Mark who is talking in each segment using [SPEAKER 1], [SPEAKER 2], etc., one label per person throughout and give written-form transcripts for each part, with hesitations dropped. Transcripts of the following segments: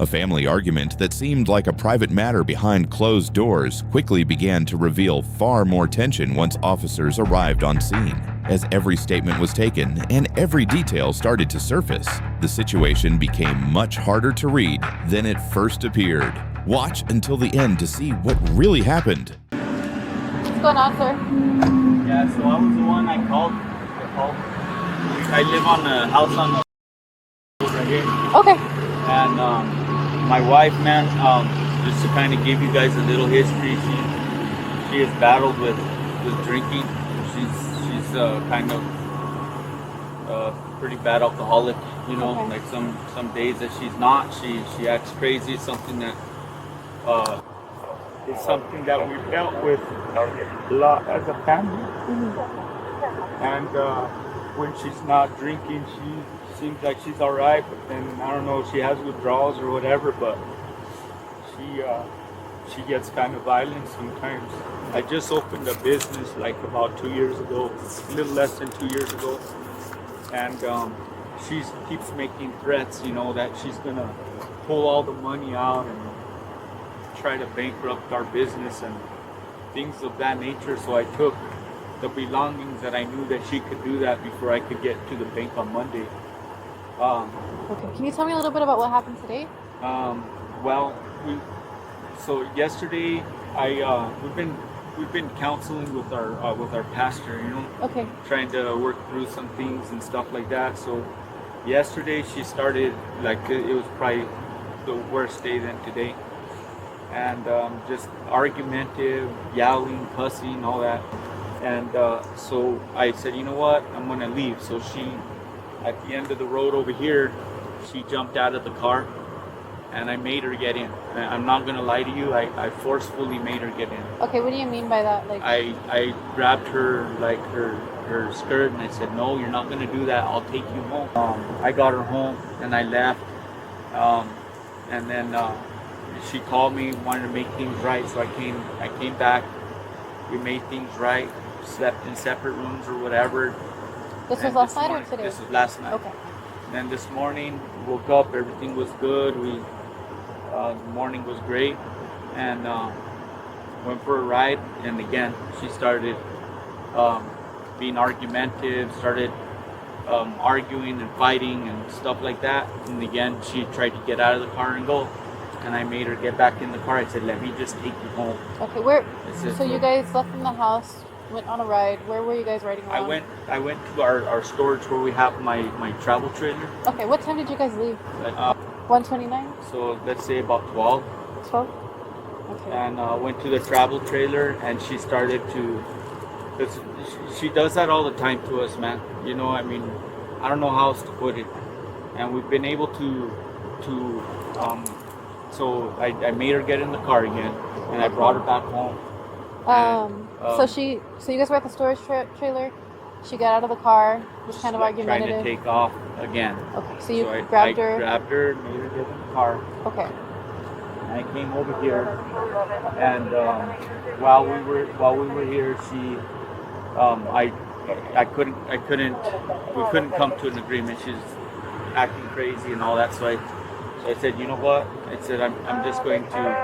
[SPEAKER 1] A family argument that seemed like a private matter behind closed doors quickly began to reveal far more tension once officers arrived on scene. As every statement was taken and every detail started to surface, the situation became much harder to read than it first appeared. Watch until the end to see what really happened.
[SPEAKER 2] What's going on, sir?
[SPEAKER 3] Yeah, so I was the one I called. I live on a house on the right here.
[SPEAKER 2] Okay.
[SPEAKER 3] And my wife, man, just to kind of give you guys a little history, she has battled with drinking. She's kind of pretty bad alcoholic, you know.
[SPEAKER 2] Okay.
[SPEAKER 3] Like some days that she's not, she acts crazy. It's something that we've dealt with a lot as a family. And when she's not drinking, she seems like she's all right, but then I don't know if she has withdrawals or whatever, but she gets kind of violent sometimes. I just opened a business like about 2 years ago, a little less than 2 years ago, and she keeps making threats, you know, that she's gonna pull all the money out and try to bankrupt our business and things of that nature. So I took the belongings that I knew that she could do that before I could get to the bank on Monday.
[SPEAKER 2] Okay. Can you tell me a little bit about what happened today?
[SPEAKER 3] Well, so yesterday we've been counseling with our pastor, you know,
[SPEAKER 2] Okay.
[SPEAKER 3] trying to work through some things and stuff like that. So yesterday she started, like, it was probably the worst day than today, and just argumentative, yelling, cussing, all that. And so I said, you know what, I'm gonna leave. So she, at the end of the road over here, she jumped out of the car and I made her get in. I'm not gonna lie to you, I forcefully made her get in.
[SPEAKER 2] Okay, what do you mean by that? Like,
[SPEAKER 3] I grabbed her, like her skirt, and I said, no, you're not gonna do that, I'll take you home. I got her home and I left, and then she called me, wanted to make things right, so I came back, we made things right, slept in separate rooms or whatever.
[SPEAKER 2] this was
[SPEAKER 3] And
[SPEAKER 2] last night or today?
[SPEAKER 3] This was last night.
[SPEAKER 2] Okay.
[SPEAKER 3] And then this morning, woke up, everything was good. The morning was great, and went for a ride. And again, she started being argumentative, started arguing and fighting and stuff like that. And again, she tried to get out of the car and go. And I made her get back in the car. I said, let me just take you home.
[SPEAKER 2] Okay, where?
[SPEAKER 3] said,
[SPEAKER 2] So you guys left from the house, went on a ride. Where were you guys riding around?
[SPEAKER 3] I went to our storage where we have my travel trailer.
[SPEAKER 2] Okay, what time did you guys leave? 1:29?
[SPEAKER 3] So let's say about 12.
[SPEAKER 2] 12? Okay.
[SPEAKER 3] And went to the travel trailer, and she started to. She does that all the time to us, man. You know, I mean, I don't know how else to put it. And we've been able to. So I made her get in the car again, and I brought her back home.
[SPEAKER 2] So you guys were at the storage trailer. She got out of the car, was kind of
[SPEAKER 3] Trying
[SPEAKER 2] argumentative.
[SPEAKER 3] to take off again.
[SPEAKER 2] Okay, so you
[SPEAKER 3] I
[SPEAKER 2] grabbed her.
[SPEAKER 3] grabbed her, made her get in the car.
[SPEAKER 2] Okay.
[SPEAKER 3] And I came over here, and while we were here, she, we couldn't come to an agreement. She's acting crazy and all that. So I said, you know what? I said, I'm just going to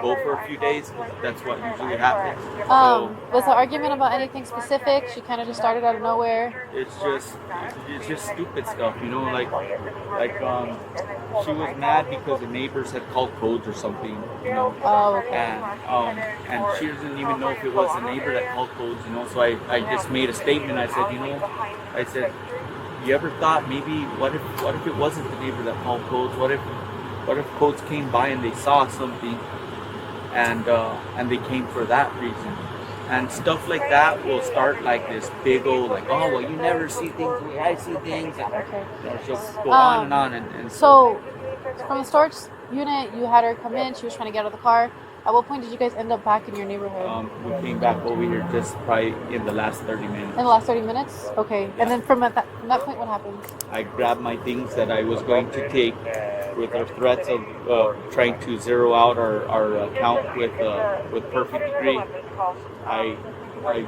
[SPEAKER 3] go for a few days. That's what usually happens. So
[SPEAKER 2] Was the argument about anything specific? She kind of just started out of nowhere.
[SPEAKER 3] it's just stupid stuff, you know, like she was mad because the neighbors had called codes or something, you know.
[SPEAKER 2] Oh, okay.
[SPEAKER 3] And she doesn't even know if it was the neighbor that called codes, you know. So I just made a statement. I said, you know, you ever thought maybe what if it wasn't the neighbor that called codes? What if codes came by and they saw something, and they came for that reason? And stuff like that will start like this big old, like, oh, well, you never see things the way I see things. And,
[SPEAKER 2] Okay.
[SPEAKER 3] you know, she'll go on and on. And
[SPEAKER 2] So, from the storage unit, you had her come in. She was trying to get out of the car. At what point did you guys end up back in your neighborhood?
[SPEAKER 3] we came back over here just probably in the last 30 minutes.
[SPEAKER 2] In the last 30 minutes? Okay. And then from that point, what happened?
[SPEAKER 3] I grabbed my things that I was going to take with our threats of trying to zero out our account with Perfect Degree. I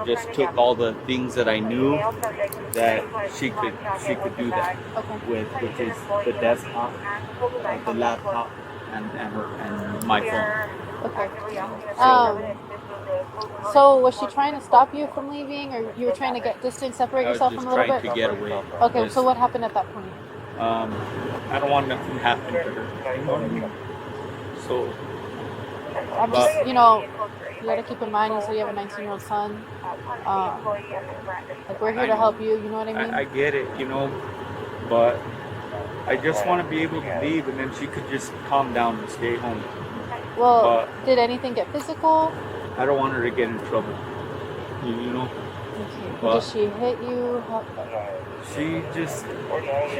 [SPEAKER 3] just took all the things that I knew that she could do that
[SPEAKER 2] Okay.
[SPEAKER 3] with, which is the desktop, the laptop, and my phone.
[SPEAKER 2] Okay. So was she trying to stop you from leaving, or you were trying to get distance, separate
[SPEAKER 3] I was
[SPEAKER 2] yourself
[SPEAKER 3] just
[SPEAKER 2] from a little
[SPEAKER 3] trying
[SPEAKER 2] bit?
[SPEAKER 3] to get away.
[SPEAKER 2] Okay.
[SPEAKER 3] Yes.
[SPEAKER 2] So what happened at that point?
[SPEAKER 3] I don't want nothing to happen to her. You know what I mean? So
[SPEAKER 2] I'm just, you know, you gotta keep in mind, you said you have a 19-year-old son. Like, we're here
[SPEAKER 3] I
[SPEAKER 2] to
[SPEAKER 3] know.
[SPEAKER 2] help you, you know what I mean?
[SPEAKER 3] I get it, you know, but I just want to be able to leave, and then she could just calm down and stay home.
[SPEAKER 2] Well,
[SPEAKER 3] but-
[SPEAKER 2] did anything get physical?
[SPEAKER 3] I don't want her to get in trouble. You know,
[SPEAKER 2] Okay.
[SPEAKER 3] But-
[SPEAKER 2] Did she hit you?
[SPEAKER 3] she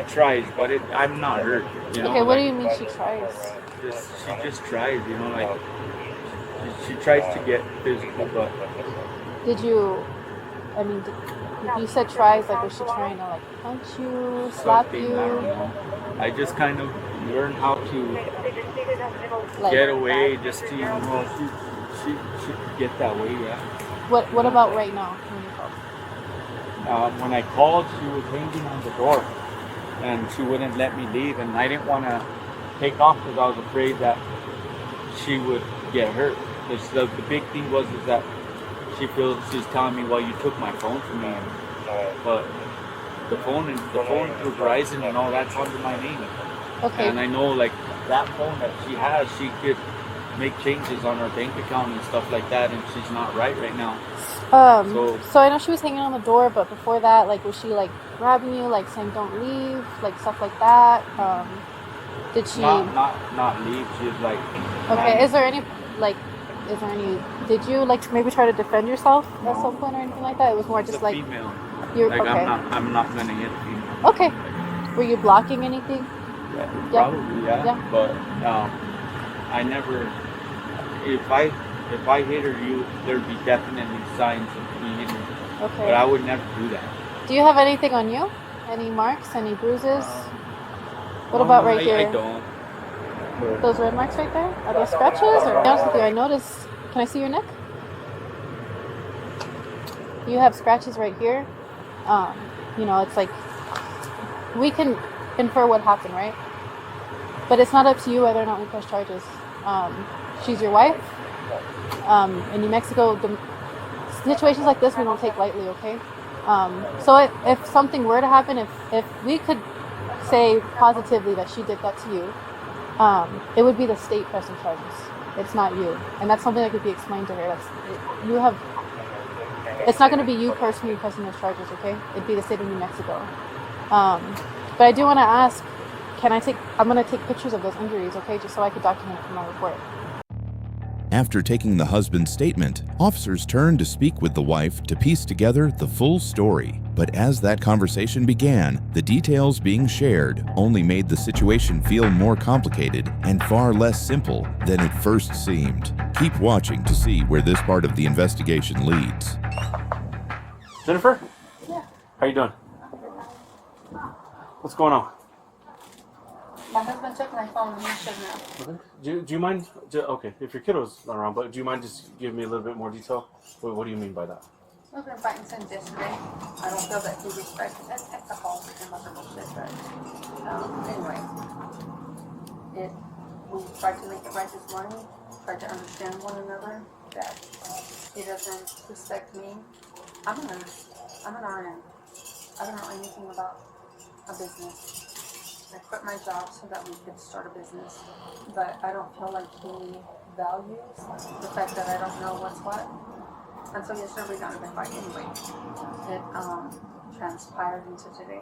[SPEAKER 3] tries, but I'm not hurt. You know,
[SPEAKER 2] Okay, what do
[SPEAKER 3] like,
[SPEAKER 2] you mean she tries?
[SPEAKER 3] she just tries, you know, like she tries to get physical, but
[SPEAKER 2] Did you, I mean, you said tries, like, was she trying to, like, punch you, slap
[SPEAKER 3] something,
[SPEAKER 2] you?
[SPEAKER 3] I don't know. I just kind of learned how to
[SPEAKER 2] Like,
[SPEAKER 3] get away, just to, you know, she could get that way, yeah.
[SPEAKER 2] what about right now when you called?
[SPEAKER 3] When I called, she was hanging on the door, and she wouldn't let me leave, and I didn't want to take off because I was afraid that she would get hurt. The big thing was is that she's telling me, well, you took my phone from me, but the phone through Verizon and all that's under my name,
[SPEAKER 2] Okay.
[SPEAKER 3] and I know like that phone that she has, she could make changes on her bank account and stuff like that, and she's not right now.
[SPEAKER 2] So I know she was hanging on the door, but before that, like, was she, like, grabbing you, like, saying don't leave, like, stuff like that? Did she?
[SPEAKER 3] Not leave. She's like.
[SPEAKER 2] Okay. Did you, like, maybe try to defend yourself at
[SPEAKER 3] No.
[SPEAKER 2] some point or anything like that? It was more
[SPEAKER 3] It's
[SPEAKER 2] just
[SPEAKER 3] a
[SPEAKER 2] like
[SPEAKER 3] female.
[SPEAKER 2] you're
[SPEAKER 3] Like
[SPEAKER 2] okay.
[SPEAKER 3] I'm not gonna hit a female.
[SPEAKER 2] Okay. Were you blocking anything?
[SPEAKER 3] Yeah,
[SPEAKER 2] Yeah.
[SPEAKER 3] probably, yeah.
[SPEAKER 2] Yeah.
[SPEAKER 3] But I never. If I hit her, there'd be definitely signs of me hitting her.
[SPEAKER 2] Okay.
[SPEAKER 3] But I would never do that.
[SPEAKER 2] Do you have anything on you? Any marks? Any bruises? What about right here?
[SPEAKER 3] I don't. But
[SPEAKER 2] Those red marks right there? Are those scratches? Or to be honest with you, I noticed. Can I see your neck? You have scratches right here. You know, it's like we can infer what happened, right? But it's not up to you whether or not we press charges. She's your wife. In New Mexico, the situations like this we don't take lightly, okay? So if something were to happen, if we could say positively that she did that to you, it would be the state pressing charges. It's not you, and that's something that could be explained to her. It's not going to be you personally pressing those charges, okay? It'd be the state of New Mexico. But I do want to ask, I'm going to take pictures of those injuries, okay, just so I could document it for my report.
[SPEAKER 1] After taking the husband's statement, officers turned to speak with the wife to piece together the full story. But as that conversation began, the details being shared only made the situation feel more complicated and far less simple than it first seemed. Keep watching to see where this part of the investigation leads.
[SPEAKER 4] Jennifer?
[SPEAKER 2] Yeah.
[SPEAKER 4] How you doing? What's going on?
[SPEAKER 2] My husband took my phone and he shouldn't have.
[SPEAKER 4] Okay. Do you mind? Okay, if your kiddo's not around, but do you mind just giving me a little bit more detail? What do you mean by that?
[SPEAKER 5] We've been fighting since yesterday. I don't feel that he respects it. That's a whole freaking bunch of bullshit, but anyway. We tried to make it right this morning, tried to understand one another, that he doesn't respect me. I'm an RN. I don't know anything about a business. I quit my job so that we could start a business, but I don't feel like he values the fact that I don't know what's what. And so yesterday we got in a big fight anyway. It transpired into today.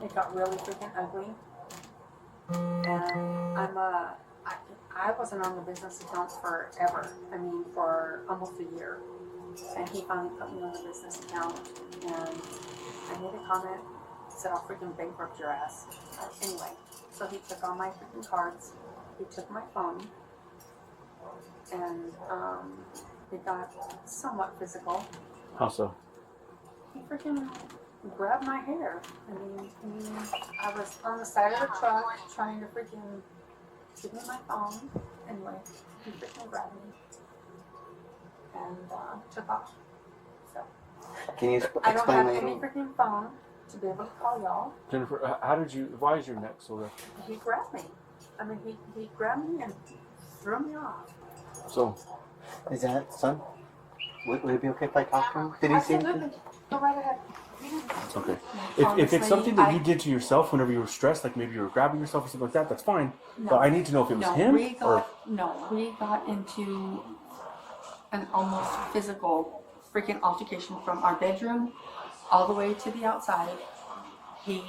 [SPEAKER 5] It got really freaking ugly. And I wasn't on the business accounts forever. I mean, for almost a year. And he finally put me on the business account. And I made a comment, said I'll freaking bankrupt your ass. Anyway, so he took all my freaking cards. He took my phone. And it got somewhat physical.
[SPEAKER 4] How so?
[SPEAKER 5] He freaking grabbed my hair. I mean, I was on the side of the truck trying to freaking give me my phone. Anyway, he freaking grabbed me and took off. So
[SPEAKER 6] Can you
[SPEAKER 5] I don't
[SPEAKER 6] explain
[SPEAKER 5] have
[SPEAKER 6] that?
[SPEAKER 5] any freaking phone to be able to call y'all.
[SPEAKER 4] Jennifer, why is your neck so rough?
[SPEAKER 5] He grabbed me. I mean, he grabbed me and threw me off.
[SPEAKER 4] So,
[SPEAKER 6] Is that son? Would it be okay if I talk to him? Did he say anything?
[SPEAKER 5] Absolutely. Go right ahead.
[SPEAKER 4] okay. If it's
[SPEAKER 5] Honestly,
[SPEAKER 4] something that
[SPEAKER 5] I-
[SPEAKER 4] you did to yourself whenever you were stressed, like maybe you were grabbing yourself or something like that, that's fine.
[SPEAKER 5] No.
[SPEAKER 4] But I need to know if it was
[SPEAKER 5] No,
[SPEAKER 4] him
[SPEAKER 5] we
[SPEAKER 4] or.
[SPEAKER 5] got into an almost physical freaking altercation from our bedroom all the way to the outside. He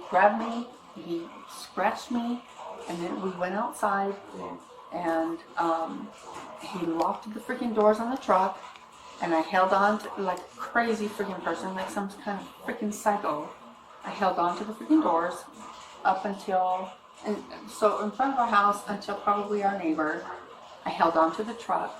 [SPEAKER 5] grabbed me, he scratched me, and then we went outside and he locked the freaking doors on the truck, and I held on to, like a crazy freaking person, like some kind of freaking psycho. I held on to the freaking doors up until, and so in front of our house until probably our neighbor. I held on to the truck.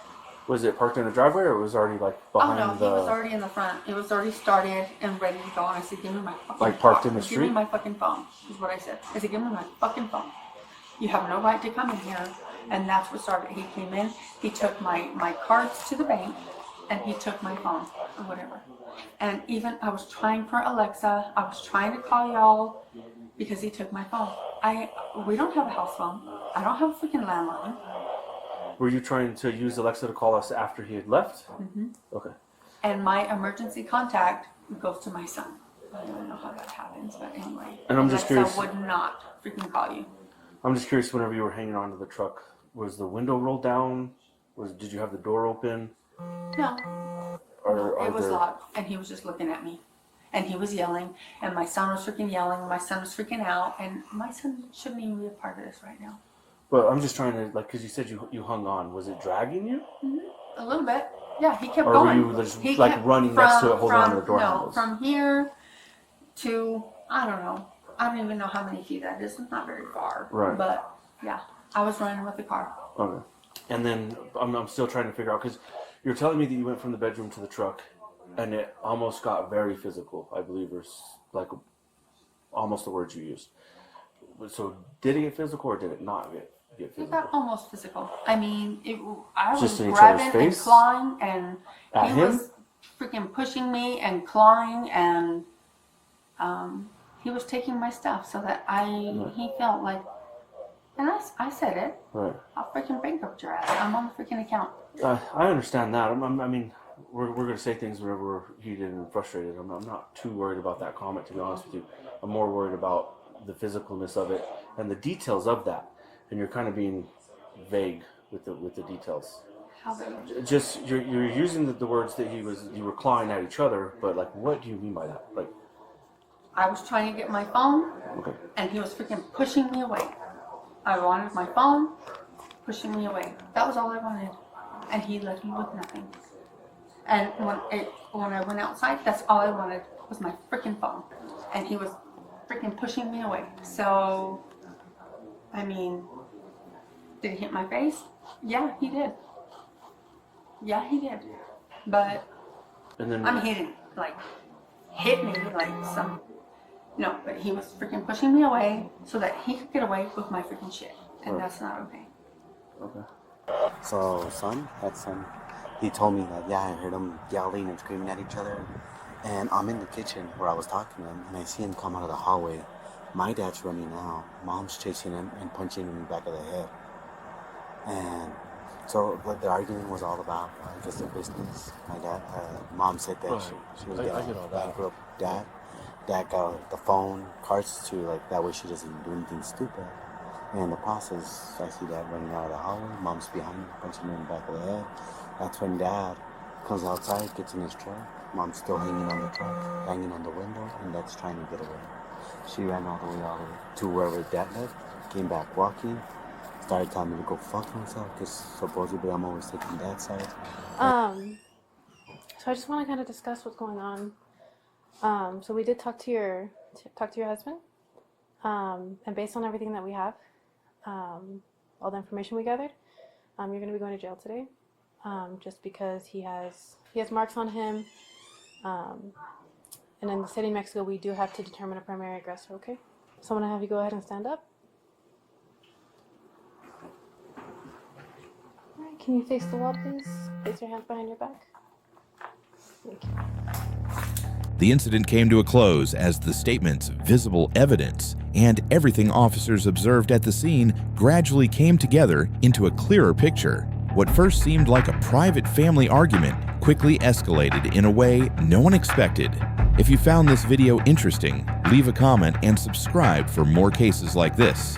[SPEAKER 4] Was it parked in the driveway or was it already like
[SPEAKER 5] Oh
[SPEAKER 4] behind
[SPEAKER 5] no,
[SPEAKER 4] the.
[SPEAKER 5] he was already in the front. It was already started and ready to go. And I said, give me my fucking
[SPEAKER 4] Like parked
[SPEAKER 5] phone.
[SPEAKER 4] in the
[SPEAKER 5] Give me
[SPEAKER 4] street?
[SPEAKER 5] my fucking phone, is what I said. I said, give me my fucking phone. You have no right to come in here. And that's what started. He came in, he took my cards to the bank, and he took my phone, or whatever. And even, I was trying for Alexa, I was trying to call y'all, because he took my phone. We don't have a house phone. I don't have a freaking landline.
[SPEAKER 4] Were you trying to use Alexa to call us after he had left?
[SPEAKER 5] Mm-hmm.
[SPEAKER 4] Okay.
[SPEAKER 5] And my emergency contact goes to my son. I don't know how that happens, but anyway.
[SPEAKER 4] And I'm just
[SPEAKER 5] Alexa
[SPEAKER 4] curious-
[SPEAKER 5] would not freaking call you.
[SPEAKER 4] I'm just curious, whenever you were hanging onto the truck, was the window rolled down? Did you have the door open?
[SPEAKER 5] No,
[SPEAKER 4] Or
[SPEAKER 5] it was
[SPEAKER 4] there...
[SPEAKER 5] locked, and he was just looking at me. And he was yelling, and my son was freaking yelling, my son was freaking out, and my son shouldn't even be a part of this right now.
[SPEAKER 4] But I'm just trying to, like, because you said you hung on. Was it dragging you?
[SPEAKER 5] A little bit. Yeah, he kept
[SPEAKER 4] Or
[SPEAKER 5] going.
[SPEAKER 4] were you just,
[SPEAKER 5] He
[SPEAKER 4] like,
[SPEAKER 5] kept-
[SPEAKER 4] running next to it, holding on to the door
[SPEAKER 5] No,
[SPEAKER 4] handles?
[SPEAKER 5] from here to, I don't know. I don't even know how many feet that is. It's not very far.
[SPEAKER 4] Right.
[SPEAKER 5] But, yeah, I was running with the car.
[SPEAKER 4] Okay. And then I'm still trying to figure out, because you're telling me that you went from the bedroom to the truck, and it almost got very physical, I believe, or like almost the words you used. So did it get physical or did it not get
[SPEAKER 5] It
[SPEAKER 4] physical?
[SPEAKER 5] got almost physical. I mean, I was
[SPEAKER 4] Just in each
[SPEAKER 5] grabbing
[SPEAKER 4] other's
[SPEAKER 5] and
[SPEAKER 4] face?
[SPEAKER 5] clawing, and
[SPEAKER 4] At
[SPEAKER 5] he
[SPEAKER 4] him?
[SPEAKER 5] was freaking pushing me and clawing, and he was taking my stuff so that he felt like, and I said it,
[SPEAKER 4] Right.
[SPEAKER 5] I'll freaking bankrupt your ass. I'm on the freaking account.
[SPEAKER 4] I understand that. I mean, we're going to say things whenever we're heated and frustrated. I'm not too worried about that comment, to be honest with you. I'm more worried about the physicalness of it and the details of that. And you're kind of being vague with the details.
[SPEAKER 5] How big?
[SPEAKER 4] Just you're using the words that you were clawing at each other, but like, what do you mean by that? Like,
[SPEAKER 5] I was trying to get my phone,
[SPEAKER 4] okay,
[SPEAKER 5] and he was freaking pushing me away. I wanted my phone, pushing me away. That was all I wanted. And he left me with nothing. And when I went outside, that's all I wanted was my freaking phone. And he was freaking pushing me away. So, I mean, did he hit my face? Yeah, he did. Yeah, he did. But,
[SPEAKER 4] and then
[SPEAKER 5] I mean, he didn't, like, hit me like some... No, but he was freaking pushing me away so that he could get away with my freaking shit. And
[SPEAKER 4] Right.
[SPEAKER 5] that's not okay.
[SPEAKER 4] okay.
[SPEAKER 6] So, that's son. He told me that, yeah, I heard them yelling and screaming at each other. And I'm in the kitchen where I was talking to him, and I see him come out of the hallway. My dad's running out. Mom's chasing him and punching him in the back of the head. And so what the argument was all about, I guess, the business. My dad, mom said that
[SPEAKER 4] Right.
[SPEAKER 6] she was
[SPEAKER 4] I
[SPEAKER 6] going
[SPEAKER 4] get
[SPEAKER 6] to
[SPEAKER 4] all that.
[SPEAKER 6] bankrupt dad. Dad got the phone, cards too, like that way she doesn't do anything stupid. And in the process, I see Dad running out of the hallway. Mom's behind me, punching me in the back of the head. That's when Dad comes outside, gets in his truck. Mom's still hanging on the truck, hanging on the window, and Dad's trying to get away. She ran all the way to wherever Dad lived, came back walking, started telling me to go fuck myself, because supposedly I'm always taking Dad's side.
[SPEAKER 2] So I just want to kind of discuss what's going on. So we did talk to your husband, and based on everything that we have, all the information we gathered, you're going to be going to jail today, just because he has marks on him, and in the state of Mexico, we do have to determine a primary aggressor. Okay, so I'm going to have you go ahead and stand up. All right, can you face the wall, please? Place your hands behind your back. Thank you.
[SPEAKER 1] The incident came to a close as the statement's visible evidence and everything officers observed at the scene gradually came together into a clearer picture. What first seemed like a private family argument quickly escalated in a way no one expected. If you found this video interesting, leave a comment and subscribe for more cases like this.